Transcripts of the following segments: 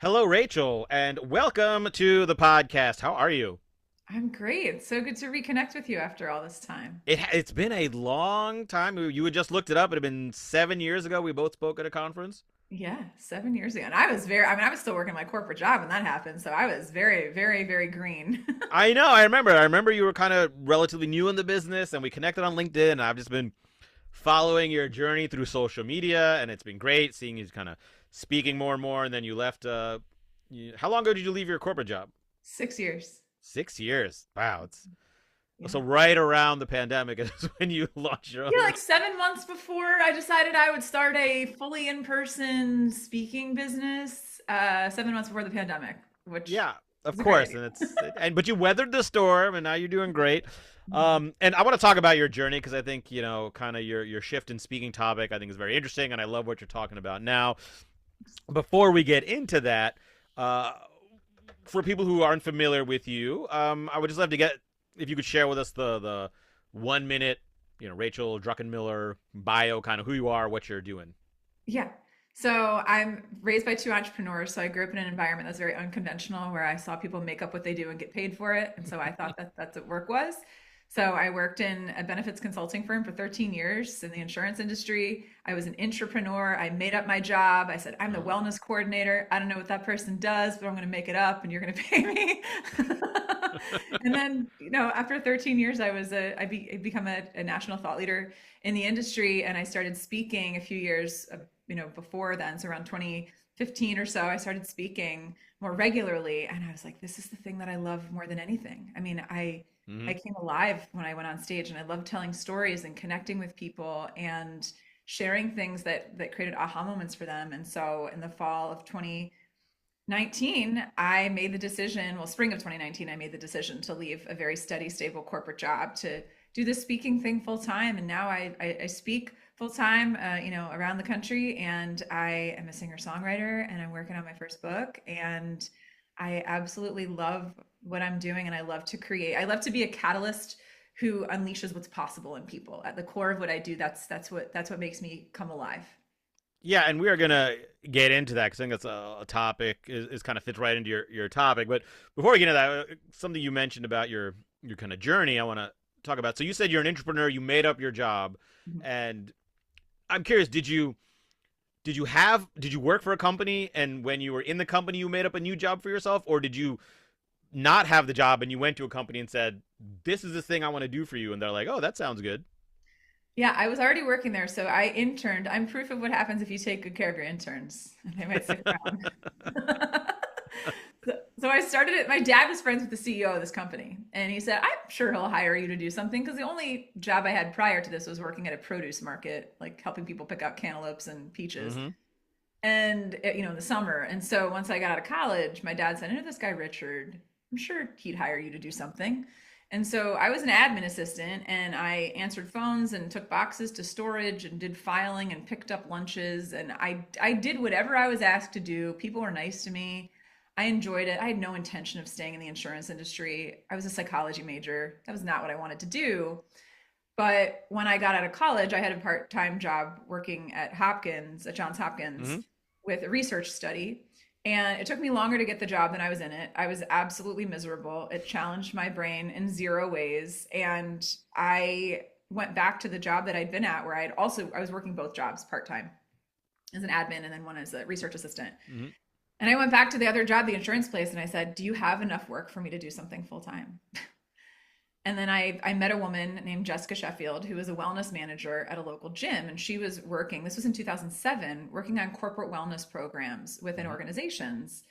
Hello, Rachel, and welcome to the podcast. How are you? I'm great. It's so good to reconnect with you after all this time. It's been a long time. You had just looked it up. It had been 7 years ago. We both spoke at a conference. Yeah, 7 years ago. And I was still working my corporate job when that happened. So I was very, very, very green. I know. I remember you were kind of relatively new in the business, and we connected on LinkedIn. And I've just been following your journey through social media, and it's been great seeing you kind of speaking more and more. And then you left. How long ago did you leave your corporate job? 6 years. 6 years. Wow. It's Yeah. so right around the pandemic is when you launched your Yeah, own. like 7 months before I decided I would start a fully in-person speaking business, 7 months before the pandemic, which Yeah, of was a great course, idea. but you weathered the storm, and now you're doing great. And I want to talk about your journey because I think kind of your shift in speaking topic I think is very interesting, and I love what you're talking about now. Before we get into that, uh, for people who aren't familiar with you, I would just love to get if you could share with us the 1 minute, Rachel Druckenmiller bio, kind of who you are, what you're doing. Yeah. So I'm raised by two entrepreneurs. So I grew up in an environment that's very unconventional where I saw people make up what they do and get paid for it. And so I thought that that's what work was. So I worked in a benefits consulting firm for 13 years in the insurance industry. I was an intrapreneur. I made up my job. I said, I'm the wellness coordinator. I don't know what that person does, but I'm going to make it up and you're going to pay me. And then, after 13 years, I become a national thought leader in the industry. And I started speaking a few years, before then. So around 2015 or so, I started speaking more regularly. And I was like, this is the thing that I love more than anything. I mean, I Hmm. came alive when I went on stage and I love telling stories and connecting with people and sharing things that created aha moments for them. And so in the fall of 2019, I made the decision, well, spring of 2019, I made the decision to leave a very steady, stable corporate job to do this speaking thing full time. And now I speak full time, around the country. And I am a singer songwriter and I'm working on my first book. And I absolutely love what I'm doing. And I love to create, I love to be a catalyst who unleashes what's possible in people. At the core of what I do, that's what makes me come alive. Yeah, and we are gonna get into that because I think that's a topic is kind of fits right into your topic. But before we get into that, something you mentioned about your kind of journey, I want to talk about. So you said you're an entrepreneur, you made up your job, and I'm curious, did you work for a company, and when you were in the company, you made up a new job for yourself, or did you not have the job and you went to a company and said, "This is the thing I want to do for you," and they're like, "Oh, that sounds good." Yeah, I was already working there, so I interned. I'm proof of what happens if you take good care of your interns. They might stick around. So I started it. My dad was friends with the CEO of this company, and he said, "I'm sure he'll hire you to do something." Because the only job I had prior to this was working at a produce market, like helping people pick out cantaloupes and peaches, Mm-hmm. and in the summer. And so once I got out of college, my dad said, "I know this guy Richard. I'm sure he'd hire you to do something." And so I was an admin assistant and I answered phones and took boxes to storage and did filing and picked up lunches and I did whatever I was asked to do. People were nice to me. I enjoyed it. I had no intention of staying in the insurance industry. I was a psychology major. That was not what I wanted to do. But when I got out of college, I had a part-time job working at Johns Hopkins Mm-hmm. with a research study. And it took me longer to get the job than I was in it. I was absolutely miserable. It challenged my brain in zero ways. And I went back to the job that I'd been at where I was working both jobs part-time as an admin and then one as a research assistant. Mm-hmm. And I went back to the other job, the insurance place, and I said, "Do you have enough work for me to do something full time?" And then I met a woman named Jessica Sheffield, who was a wellness manager at a local gym. And she was working, this was in 2007, working on corporate wellness programs within Mm-hmm. organizations.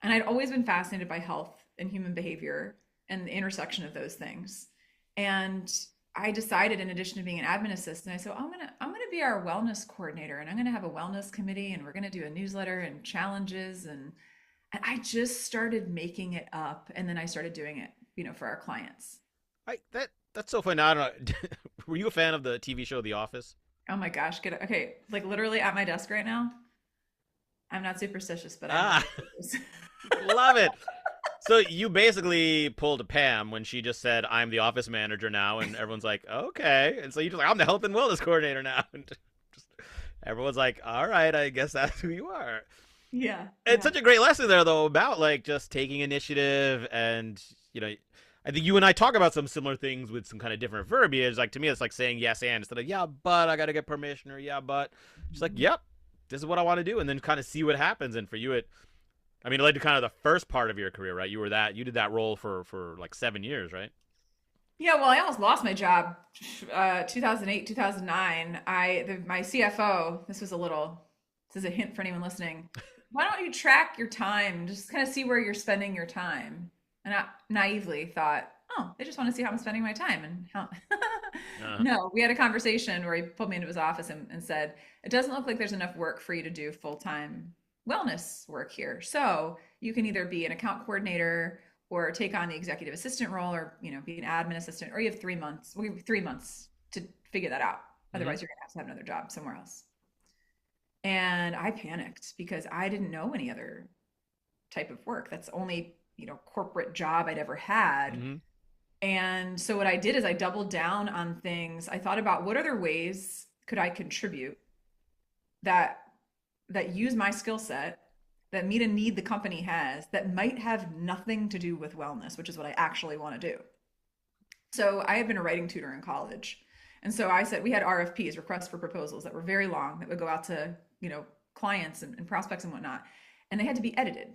And I'd always been fascinated by health and human behavior and the intersection of those things. And I decided, in addition to being an admin assistant, I said, I'm gonna be our wellness coordinator and I'm gonna have a wellness committee and we're gonna do a newsletter and challenges and I just started making it up and then I started doing it, for our clients. That's so funny. Now, I don't know. Were you a fan of the TV show The Office? Oh my gosh, get it. Okay, like literally at my desk right now. I'm not superstitious, but I know Ah, it is. love it. So you basically pulled a Pam when she just said, "I'm the office manager now," and everyone's like, "Okay." And so you just like, "I'm the health and wellness coordinator now," and just everyone's like, "All right, I guess that's who you are." Yeah, It's yeah. such a great lesson there, though, about like just taking initiative, and you know, I think you and I talk about some similar things with some kind of different verbiage. Like to me, it's like saying yes and instead of yeah, but I got to get permission, or yeah, but just like yep, this is what I want to do, and then kind of see what happens. And for you, I mean, it led to kind of the first part of your career, right? You did that role for like 7 years, right? Yeah, well, I almost lost my job 2008, 2009. My CFO, this is a hint for anyone listening. Why don't you track your time? Just kind of see where you're spending your time. And I naively thought, oh, they just want to see how I'm spending my time and how. Uh, No, we had a conversation where he pulled me into his office and said, it doesn't look like there's enough work for you to do full-time wellness work here. So you can either be an account coordinator or take on the executive assistant role or, be an admin assistant, or you have 3 months. We have 3 months to figure that out. mm-hmm. Otherwise, you're going to have another job somewhere else. And I panicked because I didn't know any other type of work. That's the only, corporate job I'd ever had. Mm-hmm. And so what I did is I doubled down on things. I thought about what other ways could I contribute that use my skill set, that meet a need the company has, that might have nothing to do with wellness, which is what I actually want to do. So I had been a writing tutor in college. And so I said we had RFPs, requests for proposals, that were very long, that would go out to, clients and prospects and whatnot. And they had to be edited.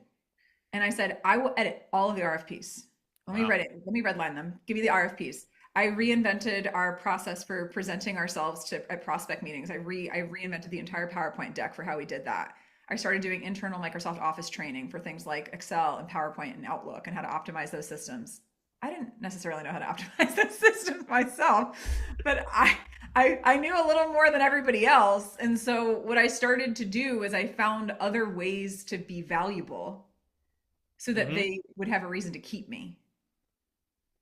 And I said, I will edit all of the RFPs. Wow. Let me redline them. Give me the RFPs. I reinvented our process for presenting ourselves at prospect meetings. I reinvented the entire PowerPoint deck for how we did that. I started doing internal Microsoft Office training for things like Excel and PowerPoint and Outlook and how to optimize those systems. I didn't necessarily know how to optimize those systems myself, but I knew a little more than everybody else. And so what I started to do is I found other ways to be valuable so that Mm-hmm. they would have a reason to keep me.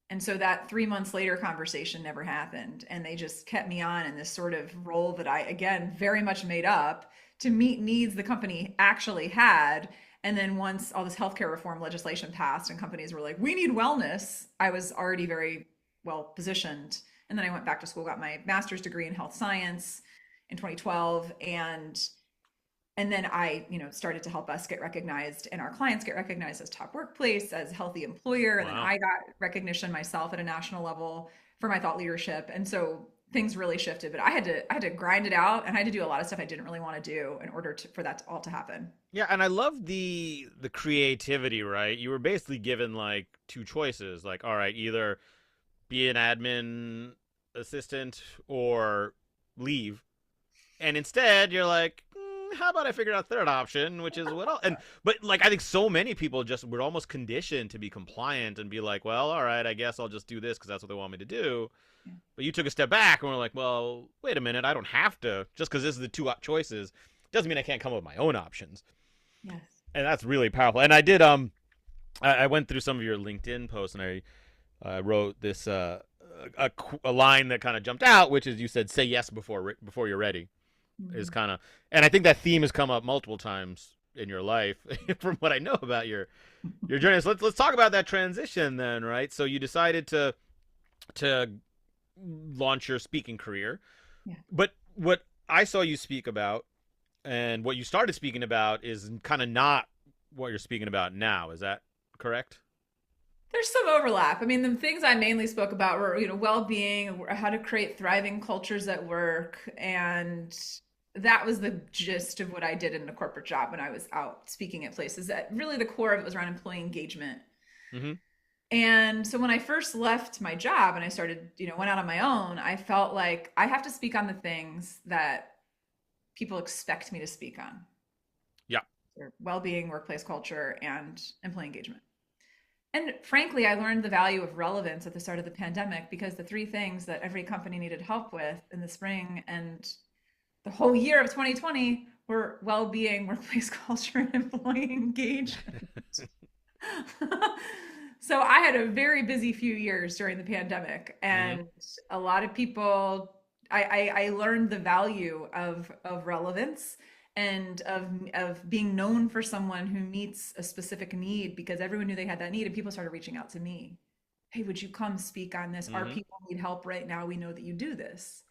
And so that 3 months later conversation never happened. And they just kept me on in this sort of role that I, again, very much made up to meet needs the company actually had. And then once all this healthcare reform legislation passed and companies were like, we need wellness, I was already very well positioned. And then I went back to school, got my master's degree in health science in 2012. And then I, started to help us get recognized and our clients get recognized as top workplace, as healthy employer. And then Wow. I got recognition myself at a national level for my thought leadership. And so things really shifted, but I had to grind it out and I had to do a lot of stuff I didn't really want to do in order for that all to happen. Yeah, and I love the creativity, right? You were basically given like two choices, like all right, either be an admin assistant or leave. And instead, you're like, how about I figure out third option, which is what? And but like I think so many people just were almost conditioned to be compliant and be like, well, all right, I guess I'll just do this because that's what they want me to do. Yeah. But you took a step back and were like, well, wait a minute, I don't have to just because this is the two choices doesn't mean I can't come up with my own options. Yes. And that's really powerful. And I did I went through some of your LinkedIn posts and I wrote this a line that kind of jumped out, which is you said say yes before you're ready is Mhm. kind of, and I think that theme has come up multiple times in your life from what I know about your journey. So let's talk about that transition then, right? So you decided to launch your speaking career, Yeah. but what I saw you speak about and what you started speaking about is kind of not what you're speaking about now. Is that correct? There's some overlap. I mean, the things I mainly spoke about were, well-being, how to create thriving cultures at work, and that was the gist of what I did in a corporate job when I was out speaking at places. That really the core of it was around employee engagement. Mm-hmm. And so when I first left my job and I started, went out on my own, I felt like I have to speak on the things that people expect me to speak on. Yeah. Well-being, workplace culture, and employee engagement. And frankly, I learned the value of relevance at the start of the pandemic because the three things that every company needed help with in the spring and the whole year of 2020 were well-being, workplace culture, and employee engagement. So I had a very busy few years during the pandemic, Mm-hmm. and a lot of people. I learned the value of relevance and of being known for someone who meets a specific need because everyone knew they had that need, and people started reaching out to me. Hey, would you come speak on this? Our Mm-hmm. people need help right now. We know that you do this.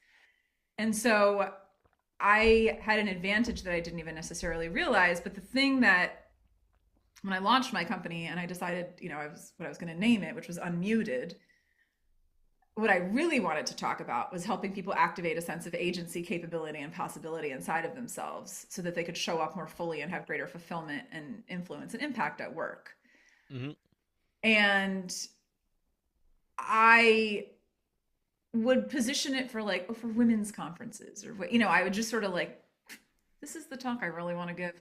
And so I had an advantage that I didn't even necessarily realize. But the thing that when I launched my company and I decided, what I was going to name it, which was Unmuted, what I really wanted to talk about was helping people activate a sense of agency, capability, and possibility inside of themselves so that they could show up more fully and have greater fulfillment and influence and impact at work. Mm-hmm. And I would position it for like, for women's conferences or what, I would just sort of like, this is the talk I really want to give.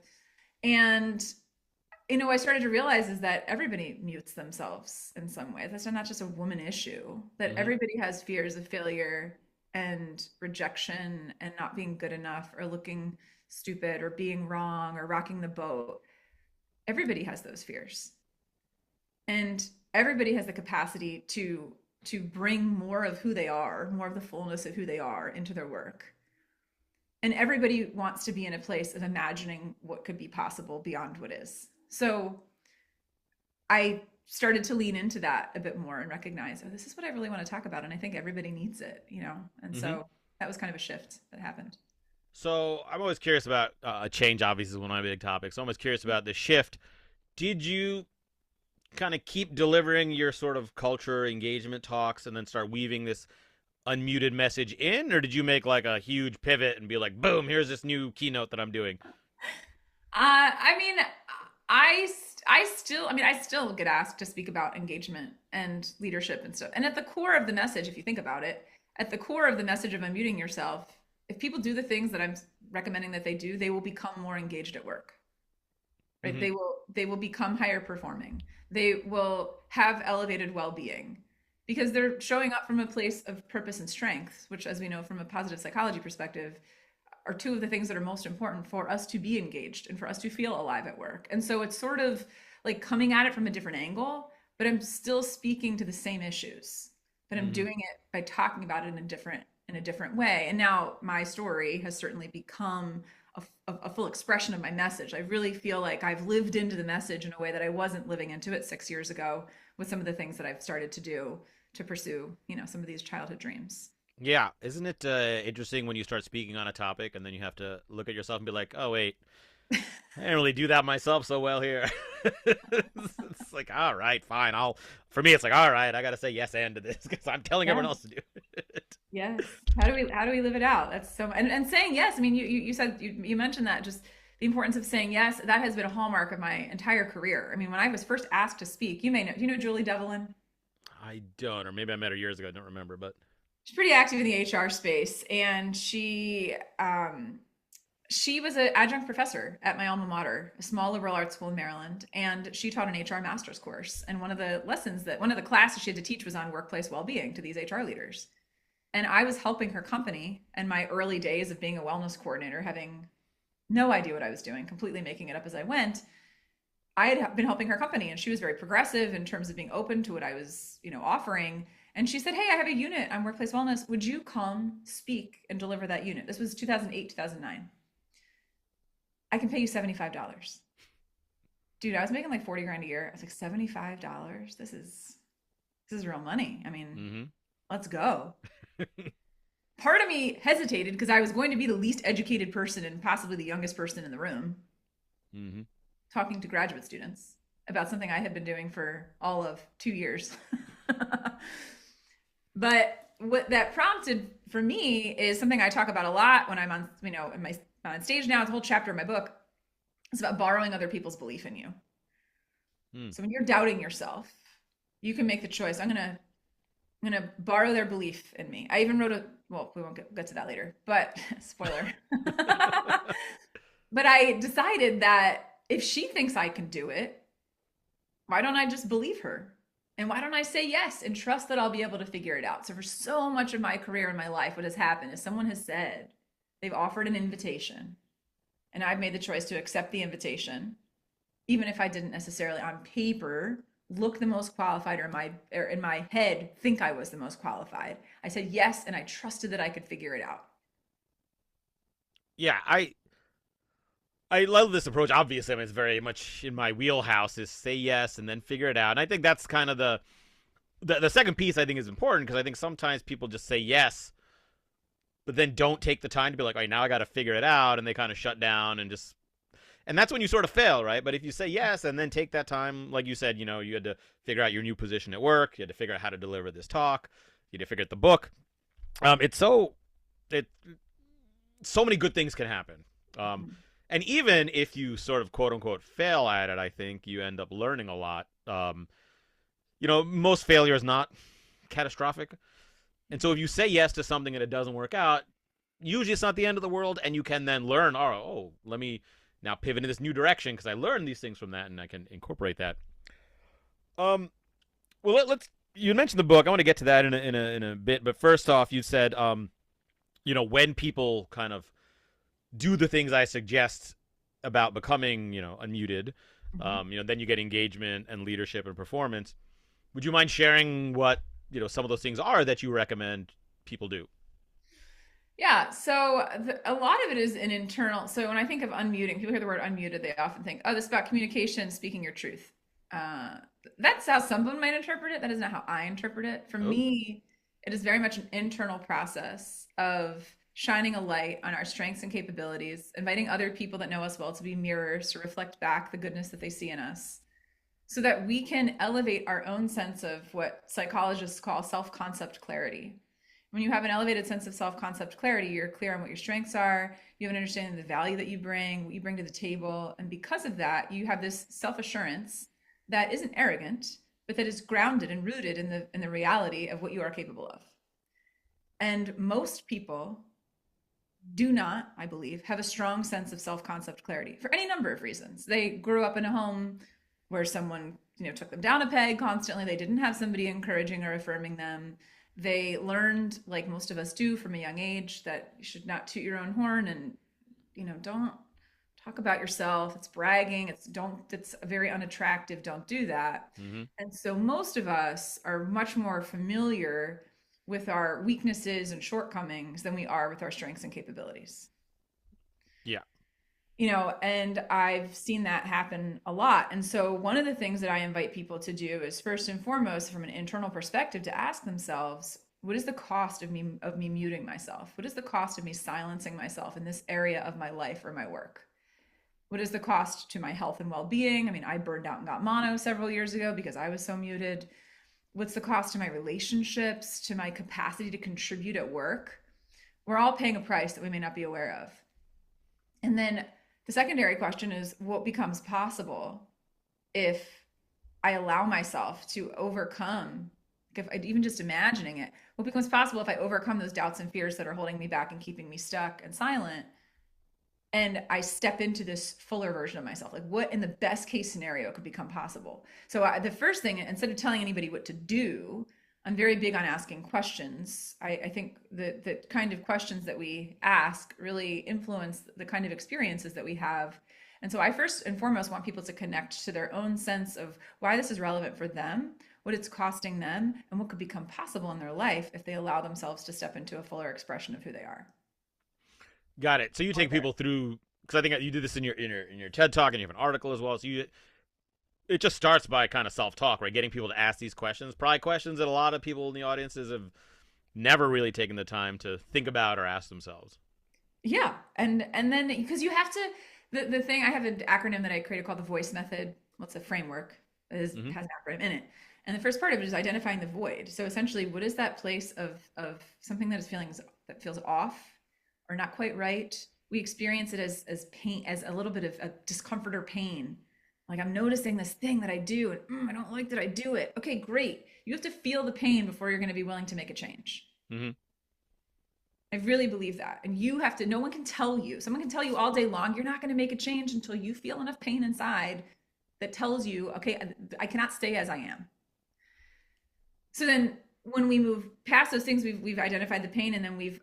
And I started to realize is that everybody mutes themselves in some way. That's not just a woman issue, that Mm-hmm. everybody has fears of failure and rejection and not being good enough or looking stupid or being wrong or rocking the boat. Everybody has those fears. And everybody has the capacity to bring more of who they are, more of the fullness of who they are into their work. And everybody wants to be in a place of imagining what could be possible beyond what is. So I started to lean into that a bit more and recognize, oh, this is what I really want to talk about. And I think everybody needs it. And Mm-hmm. so that was kind of a shift that happened. So I'm always curious about change. Obviously, is one of my big topics. So I'm always curious about the shift. Did you kind of keep delivering your sort of culture engagement talks and then start weaving this unmuted message in, or did you make like a huge pivot and be like, boom, here's this new keynote that I'm doing? I mean, I still get asked to speak about engagement and leadership and stuff. And at the core of the message, if you think about it, at the core of the message of unmuting yourself, if people do the things that I'm recommending that they do, they will become more engaged at work. Right? Mm-hmm. They will become higher performing. They will have elevated well-being because they're showing up from a place of purpose and strength, which, as we know from a positive psychology perspective, are two of the things that are most important for us to be engaged and for us to feel alive at work. And so it's sort of like coming at it from a different angle, but I'm still speaking to the same issues, but I'm Mm-hmm. doing it by talking about it in a different way. And now my story has certainly become a full expression of my message. I really feel like I've lived into the message in a way that I wasn't living into it 6 years ago with some of the things that I've started to do to pursue, some of these childhood dreams. Yeah, isn't it interesting when you start speaking on a topic and then you have to look at yourself and be like, oh wait, I didn't really do that myself so well here. It's like, all right, fine. For me, it's like, all right, I got to say yes and to this because I'm telling everyone Yeah. else to do it. Yes. How do we live it out? That's so, and saying yes. I mean, you said, you mentioned that, just the importance of saying yes. That has been a hallmark of my entire career. I mean, when I was first asked to speak, you may know, do you know Julie Devlin? I don't, or maybe I met her years ago. I don't remember, but She's pretty active in the HR space, and she was an adjunct professor at my alma mater, a small liberal arts school in Maryland, and she taught an HR master's course. And one of the classes she had to teach was on workplace well-being to these HR leaders. And I was helping her company in my early days of being a wellness coordinator, having no idea what I was doing, completely making it up as I went. I had been helping her company, and she was very progressive in terms of being open to what I was, offering. And she said, "Hey, I have a unit on workplace wellness. Would you come speak and deliver that unit?" This was 2008, 2009. "I can pay you $75." Dude, I was making like 40 grand a year. I was like, $75? This is real money. I mean, mm-hmm. let's go. Part of me hesitated because I was going to be the least educated person and possibly the youngest person in the room Mm-hmm. talking to graduate students about something I had been doing for all of 2 years. But what that prompted for me is something I talk about a lot when I'm on, on stage now. It's a whole chapter in my book. It's about borrowing other people's belief in you. Mm. So when you're doubting yourself, you can make the choice. I'm gonna borrow their belief in me. I even wrote well, we won't get to that later, but spoiler. But I decided that if she thinks I can do it, why don't I just believe her? And why don't I say yes and trust that I'll be able to figure it out? So for so much of my career and my life, what has happened is someone has said, they've offered an invitation, and I've made the choice to accept the invitation, even if I didn't necessarily on paper look the most qualified, or in my head think I was the most qualified. I said yes, and I trusted that I could figure it out. Yeah, I love this approach. Obviously, I mean, it's very much in my wheelhouse. Is say yes and then figure it out. And I think that's kind of the second piece. I think is important because I think sometimes people just say yes but then don't take the time to be like, all right, now I got to figure it out, and they kind of shut down and just, and that's when you sort of fail, right? But if you say yes and then take that time, like you said, you had to figure out your new position at work, you had to figure out how to deliver this talk, you had to figure out the book. It's it so many good things can happen. And even if you sort of quote unquote fail at it, I think you end up learning a lot. Most failure is not catastrophic. And so if you say yes to something and it doesn't work out, usually it's not the end of the world, and you can then learn, let me now pivot in this new direction because I learned these things from that and I can incorporate that. Well, let's. You mentioned the book. I want to get to that in a bit, but first off, you said, when people kind of do the things I suggest about becoming, unmuted, then you get engagement and leadership and performance. Would you mind sharing what, some of those things are that you recommend people do? Yeah, so a lot of it is an internal. So when I think of unmuting, people hear the word unmuted, they often think, oh, this is about communication, speaking your truth. That's how someone might interpret it. That is not how I interpret it. For Oh, me, it is very much an internal process of shining a light on our strengths and capabilities, inviting other people that know us well to be mirrors, to reflect back the goodness that they see in us, so that we can elevate our own sense of what psychologists call self-concept clarity. When you have an elevated sense of self-concept clarity, you're clear on what your strengths are, you have an understanding of the value that you bring, what you bring to the table, and because of that, you have this self-assurance that isn't arrogant, but that is grounded and rooted in the reality of what you are capable of. And most people do not, I believe, have a strong sense of self-concept clarity for any number of reasons. They grew up in a home where someone, took them down a peg constantly. They didn't have somebody encouraging or affirming them. They learned, like most of us do from a young age, that you should not toot your own horn and, don't talk about yourself. It's bragging. It's very unattractive. Don't do that. mm-hmm. And so most of us are much more familiar with our weaknesses and shortcomings than we are with our strengths and capabilities. Yeah. And I've seen that happen a lot. And so one of the things that I invite people to do is, first and foremost, from an internal perspective, to ask themselves, what is the cost of me muting myself? What is the cost of me silencing myself in this area of my life or my work? What is the cost to my health and well-being? I mean, I burned out and got mono several years ago because I was so muted. What's the cost to my relationships, to my capacity to contribute at work? We're all paying a price that we may not be aware of. And then the secondary question is, what becomes possible if I allow myself to overcome, if I even just imagining it, what becomes possible if I overcome those doubts and fears that are holding me back and keeping me stuck and silent, and I step into this fuller version of myself? Like, what in the best case scenario could become possible? So the first thing, instead of telling anybody what to do, I'm very big on asking questions. I think the kind of questions that we ask really influence the kind of experiences that we have. And so I first and foremost want people to connect to their own sense of why this is relevant for them, what it's costing them, and what could become possible in their life if they allow themselves to step into a fuller expression of who they are. Got it. So you take people through, because I think you do this in your TED talk, and you have an article as well. So it just starts by kind of self-talk, right? Getting people to ask these questions, probably questions that a lot of people in the audiences have never really taken the time to think about or ask themselves. Yeah. And then, because you have to, the thing, I have an acronym that I created called the VOICE method. Well, it's a framework. Has an acronym in it. And the first part of it is identifying the void. So essentially, what is that place of something that feels off or not quite right? We experience it as pain, as a little bit of a discomfort or pain. Like, I'm noticing this thing that I do, and I don't like that I do it. Okay, great. You have to feel the pain before you're going to be willing to make a change. Mm-hmm. I really believe that. And you have to, no one can tell you. Someone can tell you all day long, you're not going to make a change until you feel enough pain inside that tells you, okay, I cannot stay as I am. So then when we move past those things, we've identified the pain, and then we've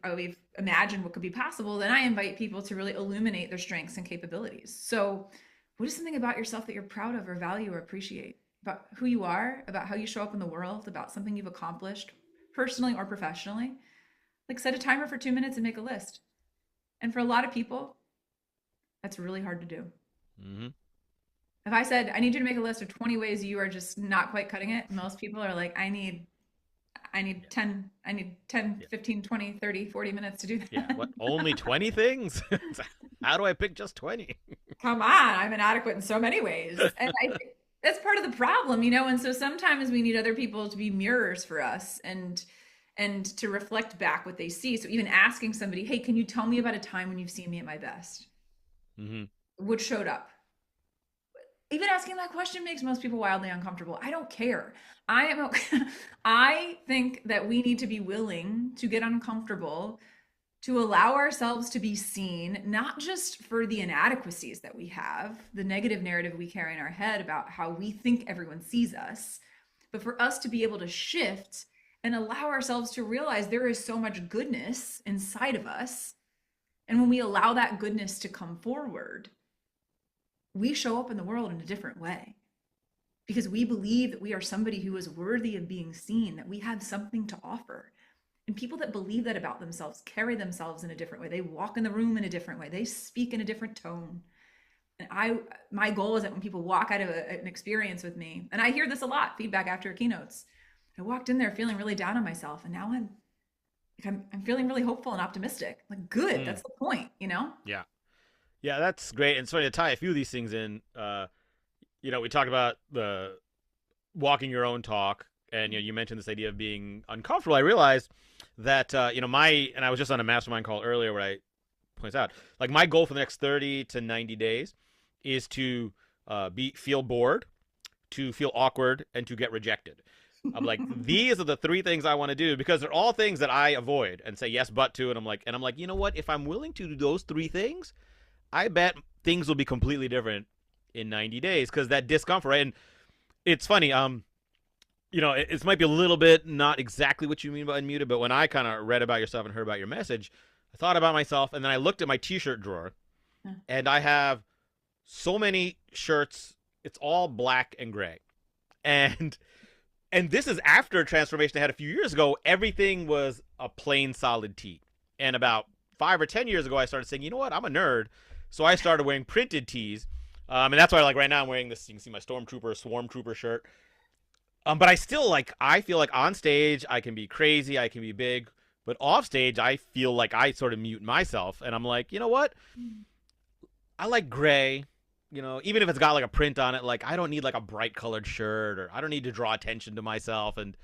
imagined what could be possible. Then I invite people to really illuminate their strengths and capabilities. So what is something about yourself that you're proud of or value or appreciate? About who you are, about how you show up in the world, about something you've accomplished personally or professionally? Like, set a timer for 2 minutes and make a list. And for a lot of people, that's really hard to do. Mm-hmm. If I said, I need you to make a list of 20 ways you are just not quite cutting it, most people are like, I need Yeah. I need 10, Yeah. 15, 20, 30, 40 minutes to do Yeah. that. What? Only 20 things? How do I pick just 20? Come on, I'm inadequate in so many ways. And I think that's part of the problem, you know? And so sometimes we need other people to be mirrors for us and to reflect back what they see. So even asking somebody, "Hey, can you tell me about a time when you've seen me at my best?" Hmm. What showed up? Even asking that question makes most people wildly uncomfortable. I don't care. I am okay. I think that we need to be willing to get uncomfortable to allow ourselves to be seen, not just for the inadequacies that we have, the negative narrative we carry in our head about how we think everyone sees us, but for us to be able to shift and allow ourselves to realize there is so much goodness inside of us. And when we allow that goodness to come forward, we show up in the world in a different way because we believe that we are somebody who is worthy of being seen, that we have something to offer. And people that believe that about themselves carry themselves in a different way. They walk in the room in a different way. They speak in a different tone. And my goal is that when people walk out of an experience with me, and I hear this a lot, feedback after keynotes, I walked in there feeling really down on myself, and now I'm feeling really hopeful and optimistic. Like, good, Mm. that's the point, you know? Yeah. Yeah, that's great. And so to tie a few of these things in, we talked about the walking your own talk, and you mentioned this idea of being uncomfortable. I realized that and I was just on a mastermind call earlier where I points out like my goal for the next 30 to 90 days is to feel bored, to feel awkward, and to get rejected. I'm like, these are the three things I want to do because they're all things that I avoid and say yes but to, and I'm like, you know what? If I'm willing to do those three things, I bet things will be completely different in 90 days because that discomfort. Right? And it's funny. It might be a little bit not exactly what you mean by unmuted, but when I kind of read about yourself and heard about your message, I thought about myself, and then I looked at my T-shirt drawer, and I have so many shirts. It's all black and gray, and this is after a transformation I had a few years ago. Everything was a plain solid tee, and about 5 or 10 years ago, I started saying, you know what, I'm a nerd, so I started wearing printed tees, and that's why like right now I'm wearing this. You can see my Stormtrooper Swarm Trooper shirt. But I still I feel like on stage I can be crazy, I can be big, but off stage I feel like I sort of mute myself, and I'm like, you know what? I like gray. Even if it's got like a print on it, like I don't need like a bright colored shirt, or I don't need to draw attention to myself. And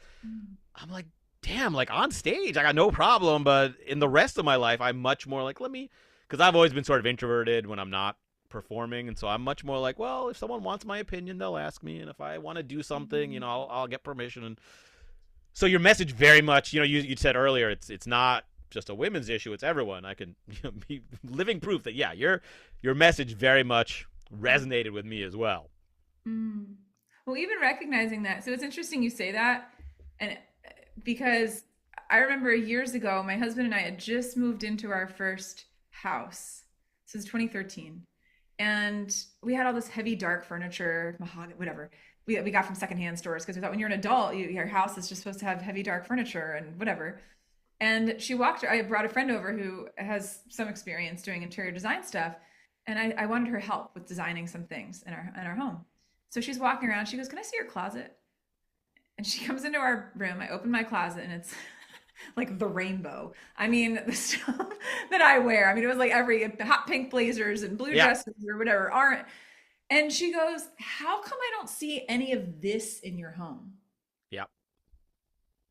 I'm like, damn, like on stage I got no problem, but in the rest of my life I'm much more like, because I've always been sort of introverted when I'm not performing, and so I'm much more like, well, if someone wants my opinion, they'll ask me, and if I want to do something, I'll get permission. And so your message very much, you said earlier, it's not just a women's issue, it's everyone. I can be living proof that yeah, your message very much resonated with me as well. Mm. Well, even recognizing that. So it's interesting you say that. And because I remember years ago, my husband and I had just moved into our first house. This is 2013. And we had all this heavy, dark furniture, mahogany, whatever. We got from secondhand stores because we thought when you're an adult, your house is just supposed to have heavy, dark furniture and whatever. And I brought a friend over who has some experience doing interior design stuff. And I wanted her help with designing some things in our home. So she's walking around. She goes, "Can I see your closet?" And she comes into our room. I open my closet and it's like the rainbow. I mean, the stuff that I wear. I mean, it was like every hot pink blazers and blue Yeah. dresses or whatever aren't. And she goes, "How come I don't see any of this in your home?" Yeah.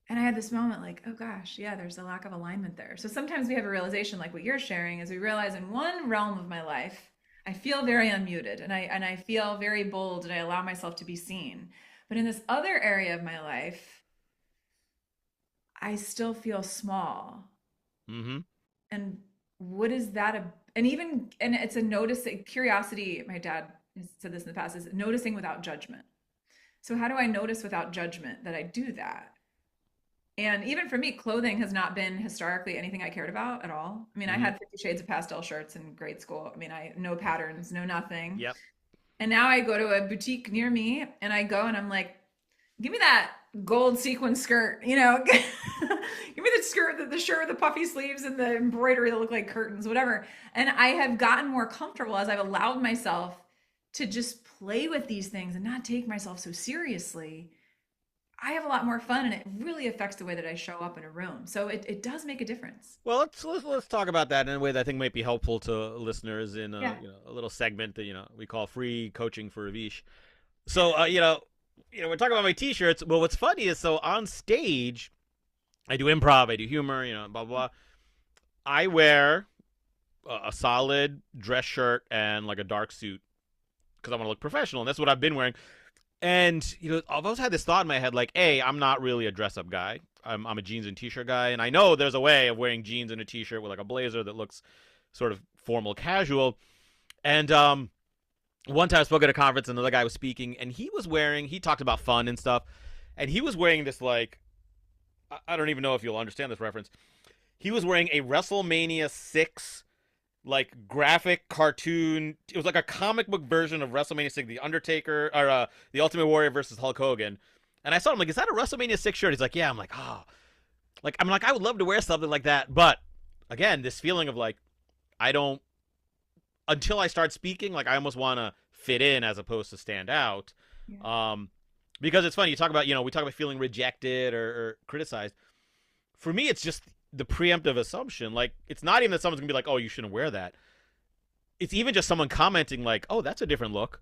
And I had this moment like, oh gosh, yeah, there's a lack of alignment there. So sometimes we have a realization like what you're sharing is we realize in one realm of my life, I feel very unmuted and I feel very bold and I allow myself to be seen. But in this other area of my life, I still feel small. Mm-hmm. And what is that? And it's a noticing curiosity. My dad has said this in the past is noticing without judgment. So how do I notice without judgment that I do that? And even for me, clothing has not been historically anything I cared about at all. I mean, I Mm-hmm. had 50 shades of pastel shirts in grade school. I mean, I no patterns, no nothing. Yep. And now I go to a boutique near me and I go and I'm like, give me that gold sequin skirt, give me the skirt, the shirt with the puffy sleeves and the embroidery that look like curtains, whatever. And I have gotten more comfortable as I've allowed myself to just play with these things and not take myself so seriously. I have a lot more fun and it really affects the way that I show up in a room. So it does make a difference. Well, let's talk about that in a way that I think might be helpful to listeners in Yeah. a little segment that we call free coaching for Avish. So we're talking about my t-shirts. Well, what's funny is so on stage, I do improv, I do humor, blah blah. I wear a solid dress shirt and like a dark suit because I want to look professional, and that's what I've been wearing. And I've always had this thought in my head, like, hey, I'm not really a dress-up guy. I'm a jeans and t-shirt guy, and I know there's a way of wearing jeans and a t-shirt with like a blazer that looks sort of formal, casual. And one time I spoke at a conference, and another guy was speaking, and he talked about fun and stuff, and he was wearing this like, I don't even know if you'll understand this reference. He was wearing a WrestleMania 6 like graphic cartoon. It was like a comic book version of WrestleMania 6, The Undertaker or the Ultimate Warrior versus Hulk Hogan. And I saw him like, is that a WrestleMania 6 shirt? He's like, yeah. I'm like, oh, like I would love to wear something like that, but again, this feeling of like I don't until I start speaking, like I almost want to fit in as opposed to stand out. Yeah. Because it's funny, you talk about we talk about feeling rejected or criticized. For me, it's just the preemptive assumption. Like, it's not even that someone's gonna be like, "Oh, you shouldn't wear that." It's even just someone commenting like, "Oh, that's a different look,"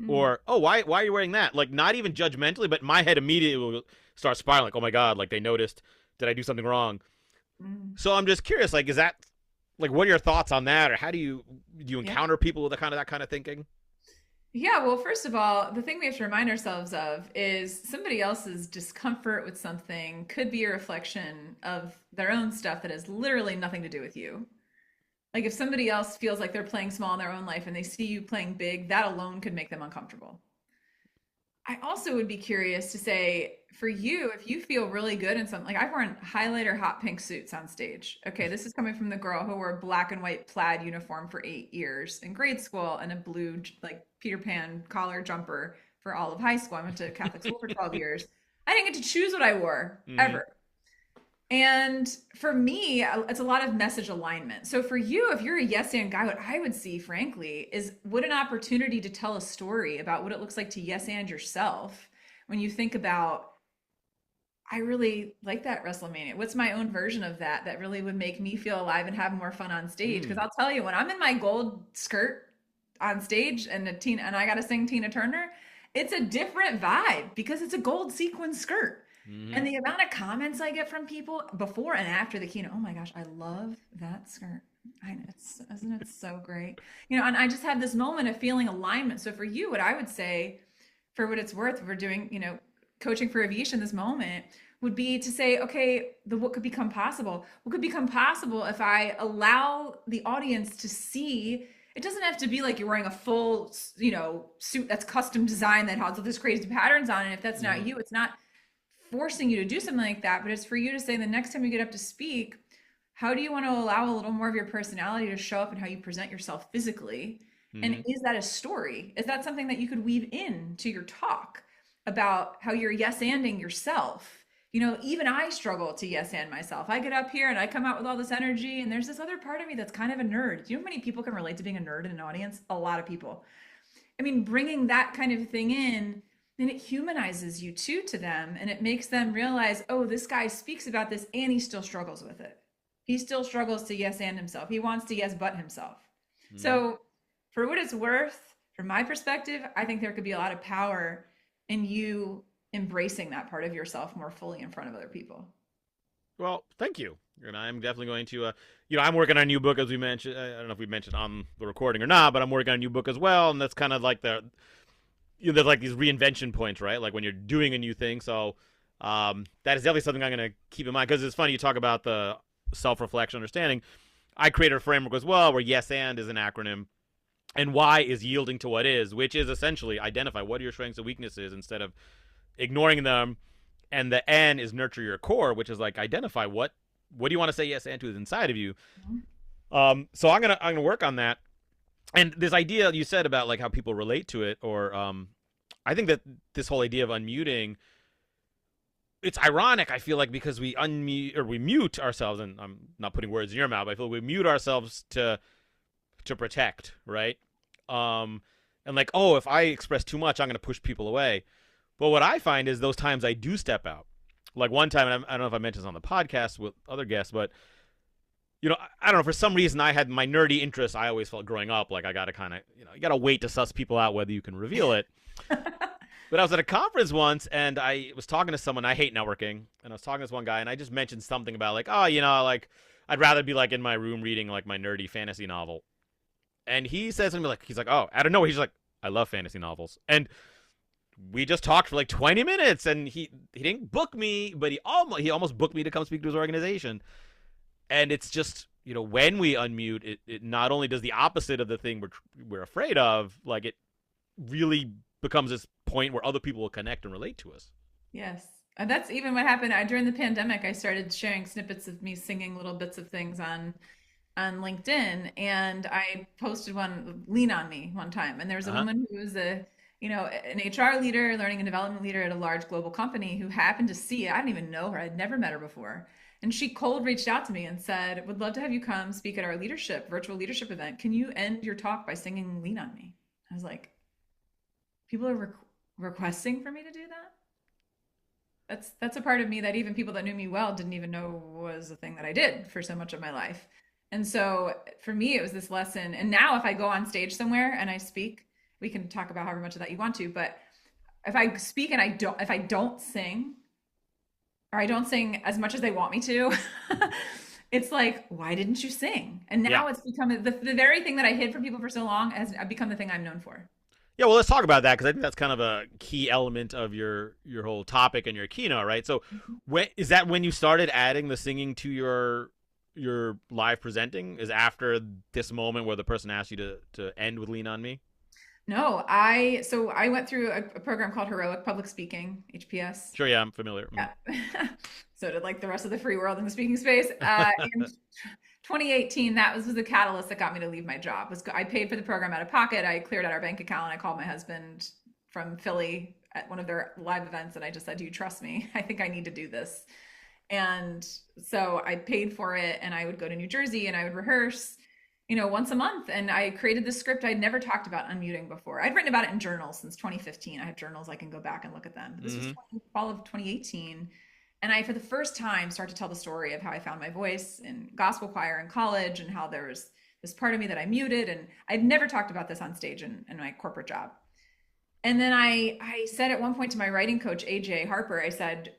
Mm. or "Oh, why are you wearing that?" Like, not even judgmentally, but my head immediately will start spiraling. Like, "Oh my god!" Like they noticed. Did I do something wrong? Mm. So I'm just curious. Like, is that like what are your thoughts on that, or how do you Yeah. encounter people with that kind of thinking? Yeah, well, first of all, the thing we have to remind ourselves of is somebody else's discomfort with something could be a reflection of their own stuff that has literally nothing to do with you. Like if somebody else feels like they're playing small in their own life and they see you playing big, that alone could make them uncomfortable. I also would be curious to say for you, if you feel really good in something, like I've worn highlighter hot pink suits on stage. Okay, this is coming from the girl who wore a black and white plaid uniform for 8 years in grade school and a blue, like Peter Pan collar jumper for all of high school. I went to Catholic school for 12 years. I didn't get to choose what I wore Mm-hmm. ever. And for me, it's a lot of message alignment. So for you, if you're a yes and guy, what I would see, frankly, is what an opportunity to tell a story about what it looks like to yes and yourself when you think about, I really like that WrestleMania. What's my own version of that that really would make me feel alive and have more fun on stage? Because Mm. I'll tell you, when I'm in my gold skirt on stage and I gotta sing Tina Turner, it's a different vibe because it's a gold sequin skirt. Mm-hmm. And the amount of comments I get from people before and after the keynote, oh my gosh, I love that skirt. I know, isn't it so great? And I just had this moment of feeling alignment. So for you, what I would say, for what it's worth, we're doing, coaching for Avish in this moment would be to say, okay, what could become possible? What could become possible if I allow the audience to see? It doesn't have to be like you're wearing a full, suit that's custom designed that has all these crazy patterns on it. If that's Mm-hmm. not you, it's not forcing you to do something like that, but it's for you to say the next time you get up to speak, how do you want to allow a little more of your personality to show up in how you present yourself physically? And Mm-hmm. is that a story? Is that something that you could weave in to your talk about how you're yes anding yourself? Even I struggle to yes and myself. I get up here and I come out with all this energy, and there's this other part of me that's kind of a nerd. Do you know how many people can relate to being a nerd in an audience? A lot of people. I mean, bringing that kind of thing in, then it humanizes you too to them, and it makes them realize, oh, this guy speaks about this and he still struggles with it. He still struggles to yes and himself. He wants to yes but himself. Mm-hmm. So, for what it's worth, from my perspective, I think there could be a lot of power in you embracing that part of yourself more fully in front of other people. Well, thank you. And I'm definitely going to, I'm working on a new book, as we mentioned. I don't know if we mentioned on the recording or not, but I'm working on a new book as well. And that's kind of like there's like these reinvention points, right? Like when you're doing a new thing. So that is definitely something I'm going to keep in mind. Because it's funny, you talk about the self-reflection, understanding. I created a framework as well where yes and is an acronym. And Y is yielding to what is, which is essentially identify what are your strengths and weaknesses instead of ignoring them. And the N is nurture your core, which is like identify what do you want to say yes and to is inside of you. So I'm gonna work on that. And this idea you said about like how people relate to it, or I think that this whole idea of unmuting, it's ironic. I feel like because we unmute or we mute ourselves, and I'm not putting words in your mouth. But I feel like we mute ourselves to protect, right? And like, oh, if I express too much, I'm gonna push people away. But what I find is those times I do step out. Like one time, and I don't know if I mentioned this on the podcast with other guests, but I don't know. For some reason, I had my nerdy interests. I always felt growing up like I got to kind of, you got to wait to suss people out whether you can reveal it. But I was at a conference once, and I was talking to someone. I hate networking, and I was talking to this one guy, and I just mentioned something about like, oh, like I'd rather be like in my room reading like my nerdy fantasy novel. And he says something like, he's like, oh, out of nowhere, he's like, I love fantasy novels, and we just talked for like 20 minutes, and he didn't book me, but he almost booked me to come speak to his organization. And it's just, when we unmute, it not only does the opposite of the thing we're afraid of, like it really becomes this point where other people will connect and relate to us. Yes. And that's even what happened during the pandemic. I started sharing snippets of me singing little bits of things on LinkedIn, and I posted one, Lean on Me, one time. And there was a Uh-huh. woman who was an HR leader, learning and development leader at a large global company who happened to see it. I didn't even know her. I'd never met her before. And she cold reached out to me and said, would love to have you come speak at our virtual leadership event. Can you end your talk by singing Lean on Me? I was like, people are requesting for me to do that? That's a part of me that even people that knew me well didn't even know was a thing that I did for so much of my life. And so for me, it was this lesson. And now if I go on stage somewhere and I speak, we can talk about however much of that you want to, but if I speak and if I don't sing, or I don't sing as much as they want me to, it's like, why didn't you sing? And Yeah. now it's become the very thing that I hid from people for so long has become the thing I'm known for. Yeah, well, let's talk about that because I think that's kind of a key element of your whole topic and your keynote, right? So, when you started adding the singing to your live presenting? Is after this moment where the person asked you to end with "Lean on Me"? No, so I went through a program called Heroic Public Speaking, HPS. Sure, yeah, I'm familiar. Yeah. So did like the rest of the free world in the speaking space. In 2018, that was the catalyst that got me to leave my job. I paid for the program out of pocket. I cleared out our bank account. I called my husband from Philly at one of their live events, and I just said, "Do you trust me? I think I need to do this." And so I paid for it, and I would go to New Jersey and I would rehearse, once a month. And I created this script. I'd never talked about unmuting before. I'd written about it in journals since 2015. I have journals. I can go back and look at them. But this was fall of 2018. And I, for the first time, start to tell the story of how I found my voice in gospel choir in college, and how there was this part of me that I muted. And I'd never talked about this on stage in my corporate job. And then I said at one point to my writing coach, AJ Harper, I said,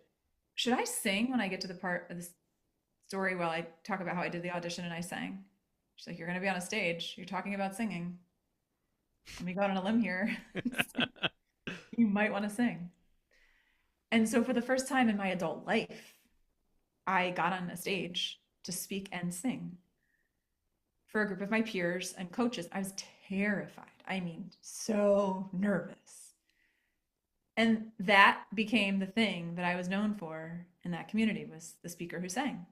should I sing when I get to the part of the story while I talk about how I did the audition and I sang? She's like, you're going to be on a stage. You're talking about singing. Let me go out on a limb here. You might want to sing. And so for the first time in my adult life, I got on a stage to speak and sing for a group of my peers and coaches. I was terrified. I mean, so nervous. And that became the thing that I was known for in that community, was the speaker who sang.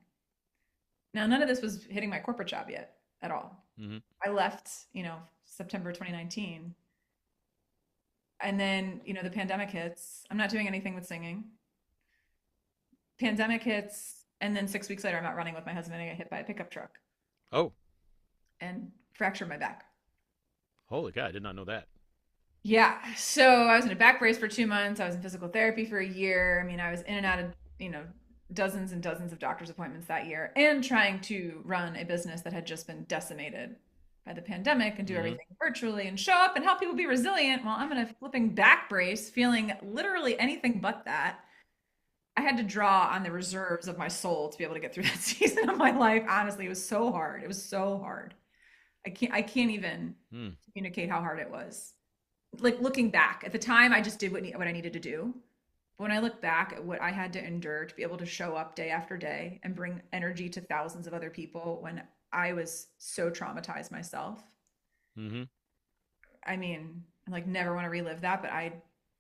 Now, none of this was hitting my corporate job yet at all. Mm-hmm. I left, September 2019. And then, the pandemic hits. I'm not doing anything with singing. Pandemic hits. And then 6 weeks later, I'm out running with my husband and I get hit by a pickup truck Oh, and fractured my back. holy cow! I did not know that. Yeah. So I was in a back brace for 2 months. I was in physical therapy for a year. I mean, I was in and out of, dozens and dozens of doctor's appointments that year, and trying to run a business that had just been decimated by the pandemic and do everything virtually and show up and help people be resilient. Well, I'm in a flipping back brace, feeling literally anything but that. I had to draw on the reserves of my soul to be able to get through that season of my life. Honestly, it was so hard. It was so hard. I can't even communicate how hard it was. Like, looking back at the time, I just did what I needed to do. But when I look back at what I had to endure to be able to show up day after day and bring energy to thousands of other people when I was so traumatized myself. I mean, I like never want to relive that, but I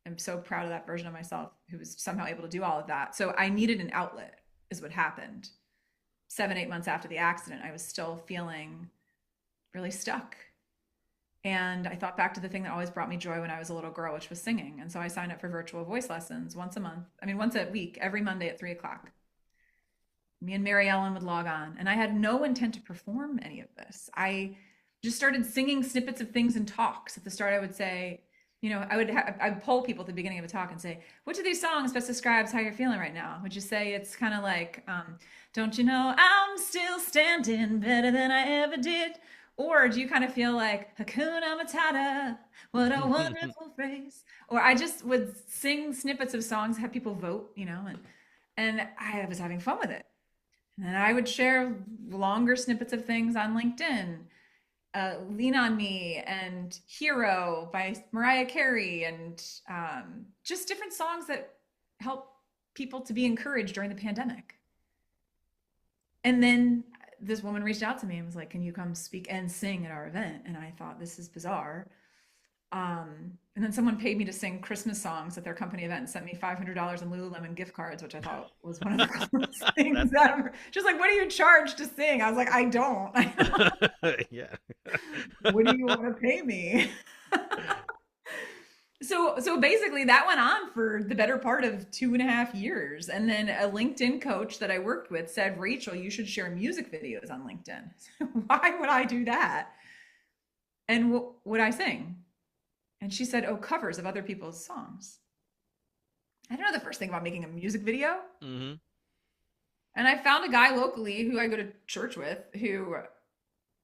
am so proud of that version of myself who was somehow able to do all of that. So I needed an outlet, is what happened. 7-8 months after the accident, I was still feeling really stuck. And I thought back to the thing that always brought me joy when I was a little girl, which was singing. And so I signed up for virtual voice lessons once a week, every Monday at 3:00. Me and Mary Ellen would log on, and I had no intent to perform any of this. I just started singing snippets of things in talks. At the start, I would say, I'd poll people at the beginning of a talk and say, which of these songs best describes how you're feeling right now? Would you say it's kind of like, don't you know I'm still standing better than I ever did? Or do you kind of feel like Hakuna Matata, what a wonderful phrase? Or I just would sing snippets of songs, have people vote, and I was having fun with it. And then I would share longer snippets of things on LinkedIn, Lean on Me and Hero by Mariah Carey, and just different songs that help people to be encouraged during the pandemic. And then this woman reached out to me and was like, can you come speak and sing at our event? And I thought, this is bizarre. And then someone paid me to sing Christmas songs at their company event and sent me $500 in Lululemon gift cards, which I thought was one of the coolest things ever. Just like, what do you charge to sing? I was like, I don't. Yeah. What do you want to pay me? So basically that went on for the better part of 2.5 years. And then a LinkedIn coach that I worked with said, Rachel, you should share music videos on LinkedIn. Why would I do that? And what would I sing? And she said, oh, covers of other people's songs. I don't know the first thing about making a music video. Mm-hmm. And I found a guy locally who I go to church with who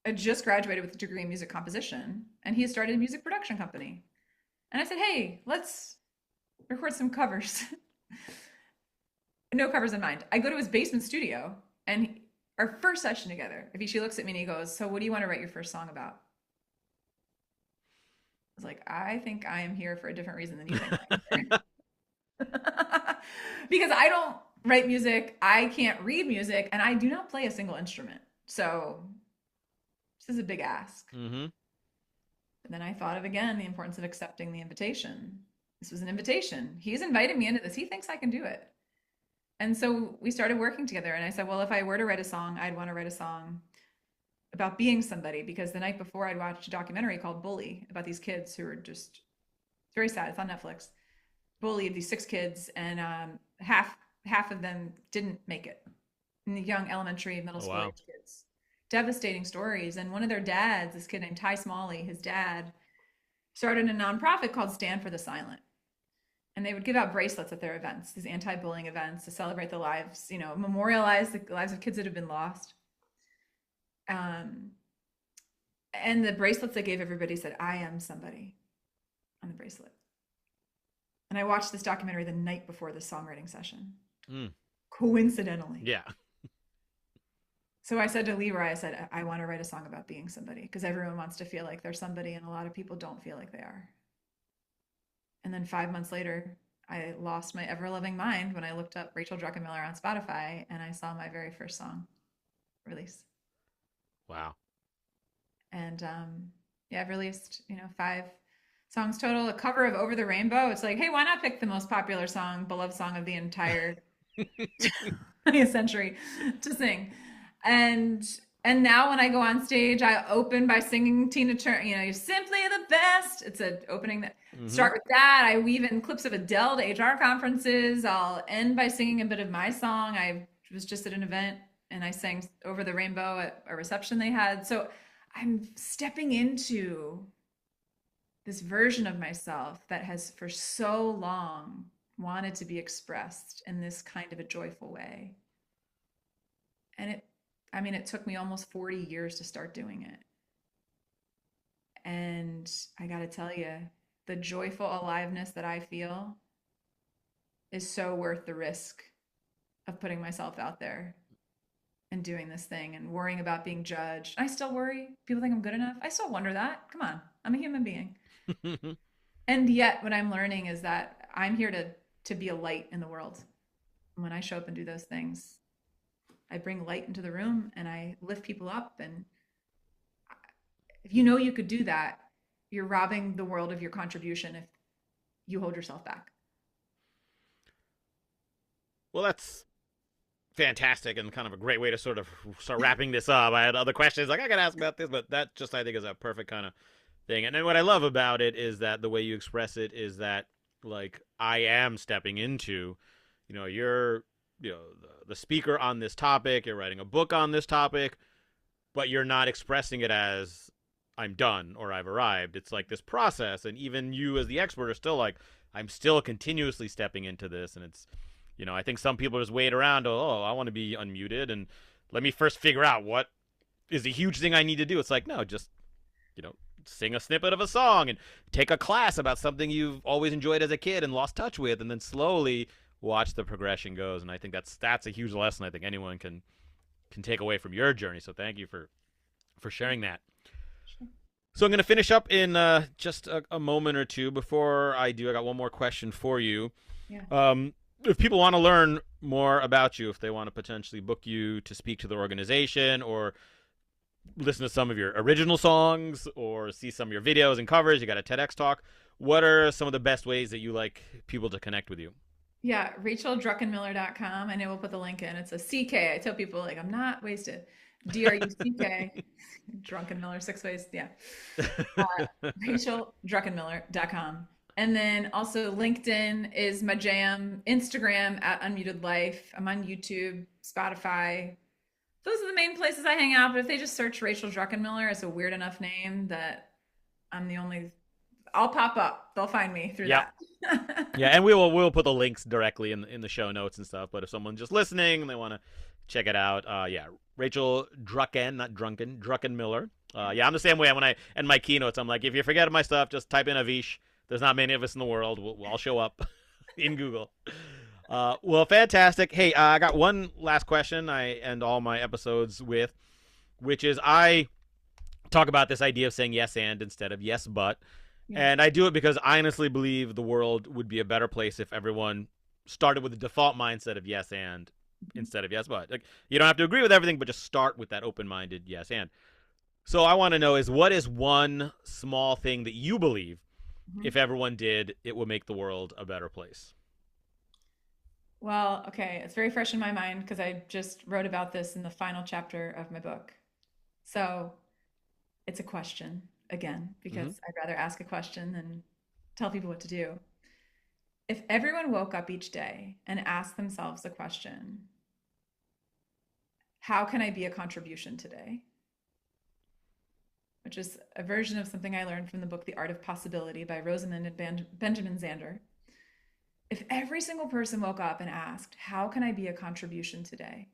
had just graduated with a degree in music composition. And he had started a music production company. And I said, hey, let's record some covers. No covers in mind. I go to his basement studio, and our first session together, Avish looks at me and he goes, so what do you want to write your first song about? I was like, I think I am here for a different reason than you think I am here. Because I don't write music, I can't read music, and I do not play a single instrument. So this is a big ask. Mm-hmm. But then I thought of, again, the importance of accepting the invitation. This was an invitation. He's invited me into this. He thinks I can do it. And so we started working together. And I said, well, if I were to write a song, I'd want to write a song about being somebody, because the night before I'd watched a documentary called Bully about these kids who were just, it's very sad. It's on Netflix. Bully of these 6 kids, and half of them didn't make it. And the young elementary, middle school age kids. Devastating stories. And one of their dads, this kid named Ty Smalley, his dad started a nonprofit called Stand for the Silent. And they would give out bracelets at their events, these anti-bullying events, to celebrate the lives, memorialize the lives of kids that have been lost. And the bracelets they gave everybody said, I am somebody on the bracelet. And I watched this documentary the night before the songwriting session. Coincidentally. Yeah. So I said to Leroy, I said, I want to write a song about being somebody, because everyone wants to feel like they're somebody, and a lot of people don't feel like they are. And then 5 months later, I lost my ever-loving mind when I looked up Rachel Druckenmiller on Spotify, and I saw my very first song release. Wow. And I've released 5 songs total. A cover of Over the Rainbow. It's like, hey, why not pick the most popular song, beloved song of the entire 20th century to sing? And now when I go on stage, I open by singing Tina Turner, you're simply the best. It's an opening that start with that. I weave in clips of Adele to HR conferences. I'll end by singing a bit of my song. I was just at an event and I sang Over the Rainbow at a reception they had. So I'm stepping into this version of myself that has for so long wanted to be expressed in this kind of a joyful way. And it took me almost 40 years to start doing it. And I got to tell you, the joyful aliveness that I feel is so worth the risk of putting myself out there and doing this thing and worrying about being judged. I still worry. People think I'm good enough. I still wonder that. Come on. I'm a human being. And yet what I'm learning is that I'm here to be a light in the world. And when I show up and do those things, I bring light into the room and I lift people up. And if you could do that, you're robbing the world of your contribution if you hold yourself back. Well, that's fantastic and kind of a great way to sort of start wrapping this up. I had other questions like I got to ask about this, but that just I think is a perfect kind of thing. And then what I love about it is that the way you express it is that like I am stepping into, you're the speaker on this topic, you're writing a book on this topic, but you're not expressing it as I'm done or I've arrived. It's like this process, and even you as the expert are still like, I'm still continuously stepping into this, and it's, I think some people just wait around. Oh, I want to be unmuted, and let me first figure out what is the huge thing I need to do. It's like, no, just you know, sing a snippet of a song and take a class about something you've always enjoyed as a kid and lost touch with, and then slowly watch the progression goes. And I think that's a huge lesson I think anyone can take away from your journey. So thank you for sharing that. So I'm going to finish up in just a moment or two. Before I do, I got one more question for you. Yeah. If people want to learn more about you, if they want to potentially book you to speak to their organization or listen to some of your original songs or see some of your videos and covers, you got a TEDx talk. What are some of the best ways that you like people to connect with you? Yeah, racheldruckenmiller.com. I know we'll put the link in. It's a CK. I tell people like I'm not wasted. Druck. Drunken Miller 6 ways. Yeah. racheldruckenmiller.com. And then also LinkedIn is my jam. Instagram at Unmuted Life. I'm on YouTube, Spotify. Those are the main places I hang out. But if they just search Rachel Druckenmiller, it's a weird enough name that I'm the only. I'll pop up. They'll find me through Yeah. that. Yeah, and we'll put the links directly in the show notes and stuff. But if someone's just listening and they want to check it out, yeah, Rachel Drucken, not Drunken, Druckenmiller. Yeah, I'm the same way. When I end my keynotes, I'm like, if you forget my stuff, just type in Avish. There's not many of us in the world. We'll all show up in Google. Well, fantastic. Hey, I got one last question I end all my episodes with, which is I talk about this idea of saying yes and instead of yes but. Yeah. And I do it because I honestly believe the world would be a better place if everyone started with the default mindset of yes and instead of yes but. Like, you don't have to agree with everything, but just start with that open-minded yes and. So I want to know is what is one small thing that you believe Mhm. if everyone did, it would make the world a better place? Well, okay, it's very fresh in my mind because I just wrote about this in the final chapter of my book. So it's a question again, Mm-hmm. because I'd rather ask a question than tell people what to do. If everyone woke up each day and asked themselves the question, how can I be a contribution today? Which is a version of something I learned from the book The Art of Possibility by Rosamund and Benjamin Zander. If every single person woke up and asked, how can I be a contribution today?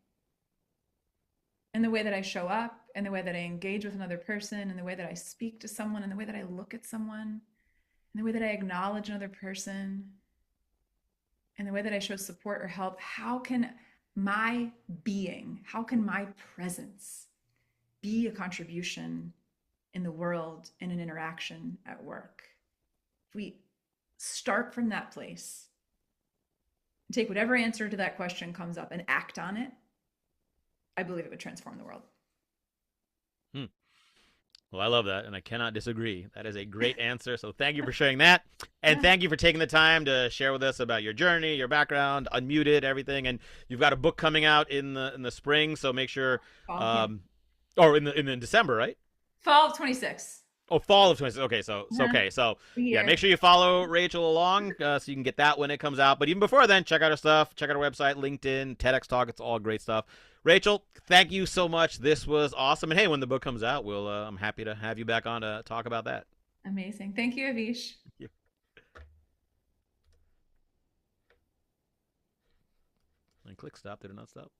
In the way that I show up, in the way that I engage with another person, in the way that I speak to someone, in the way that I look at someone, in the way that I acknowledge another person, in the way that I show support or help, how can my being, how can my presence be a contribution in the world in an interaction at work? If we start from that place, take whatever answer to that question comes up and act on it, I believe it would transform the world. Hmm. Well, I love that, and I cannot disagree. That is a great answer. So thank you for sharing that, and Yeah. thank you for taking the time to share with us about your journey, your background, unmuted, everything. And you've got a book coming out in the spring, so make sure, Fall, yeah. um, or in December, right? Fall of 26. Oh, fall of 26. Okay, Uh-huh. so yeah, Here. make sure you follow Rachel along so you can get that when it comes out. But even before then, check out her stuff, check out her website, LinkedIn, TEDx Talk. It's all great stuff. Rachel, thank you so much. This was awesome. And hey, when the book comes out, I'm happy to have you back on to talk about that. Amazing. Thank you, Avish. And click stop. Did it not stop?